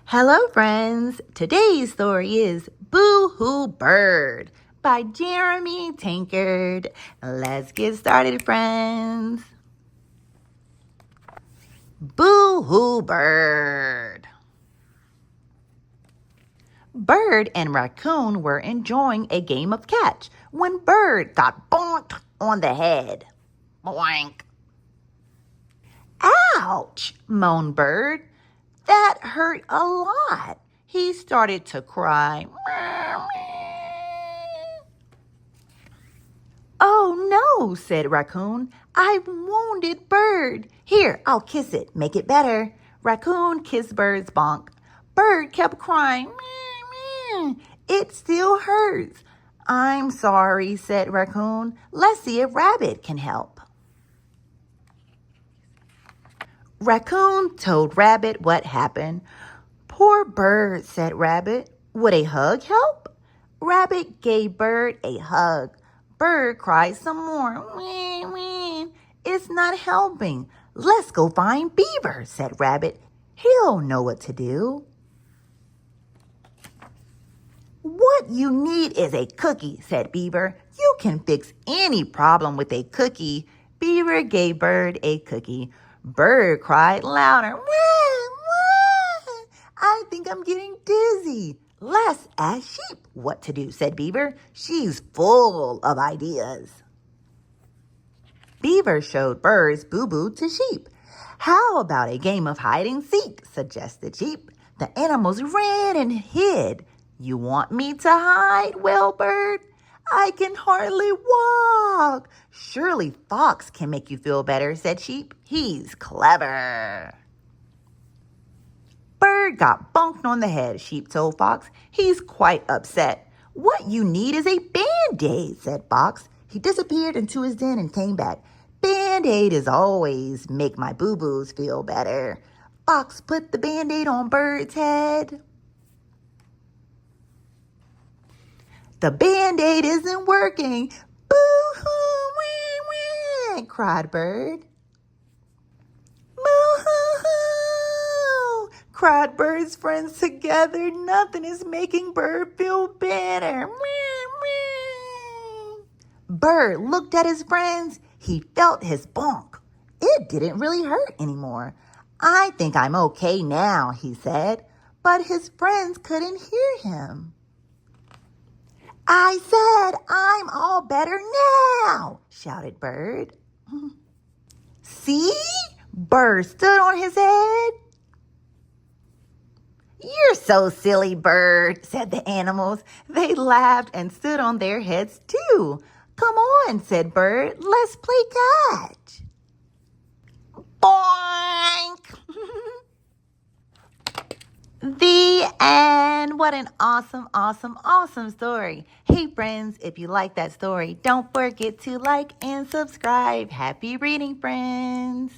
Hello, friends. Today's story is Boo Hoo Bird by Jeremy Tankard. Let's get started, friends. Boo Hoo Bird. Bird and Raccoon were enjoying a game of catch when Bird got bonked on the head. Boink. Ouch, moaned Bird. That hurt a lot. He started to cry. Oh no, said Raccoon. I've wounded Bird. Here, I'll kiss it. Make it better. Raccoon kissed Bird's bonk. Bird kept crying. It still hurts. I'm sorry, said Raccoon. Let's see if Rabbit can help. Raccoon told Rabbit what happened. Poor Bird, said Rabbit. Would a hug help? Rabbit gave Bird a hug. Bird cried some more. Wee, wee. It's not helping. Let's go find Beaver, said Rabbit. He'll know what to do. What you need is a cookie, said Beaver. You can fix any problem with a cookie. Beaver gave Bird a cookie. Bird cried louder. Wah, wah. I think I'm getting dizzy. Let's ask Sheep what to do, said Beaver. She's full of ideas. Beaver showed Bird's boo-boo to Sheep. How about a game of hide-and-seek, suggested Sheep. The animals ran and hid. You want me to hide? Wailed Bird. I can hardly walk. Surely Fox can make you feel better, said Sheep. He's clever. Bird got bonked on the head, Sheep told Fox. He's quite upset. What you need is a Band-Aid, said Fox. He disappeared into his den and came back. Band-Aid is always make my boo-boos feel better. Fox put the Band-Aid on Bird's head. The Band-Aid isn't working. Boo-hoo, wah, wah, cried Bird. Moo-hoo-hoo, cried Bird's friends together. Nothing is making Bird feel better. Bird looked at his friends. He felt his bonk. It didn't really hurt anymore. I think I'm okay now, he said, but his friends couldn't hear him. I said I'm all better now, shouted Bird. See? Bird stood on his head. You're so silly, Bird, said the animals. They laughed and stood on their heads too. Come on, said Bird. Let's play catch. Boink! The end. What an awesome, awesome, awesome story. Hey, friends, if you like that story, don't forget to like and subscribe. Happy reading, friends.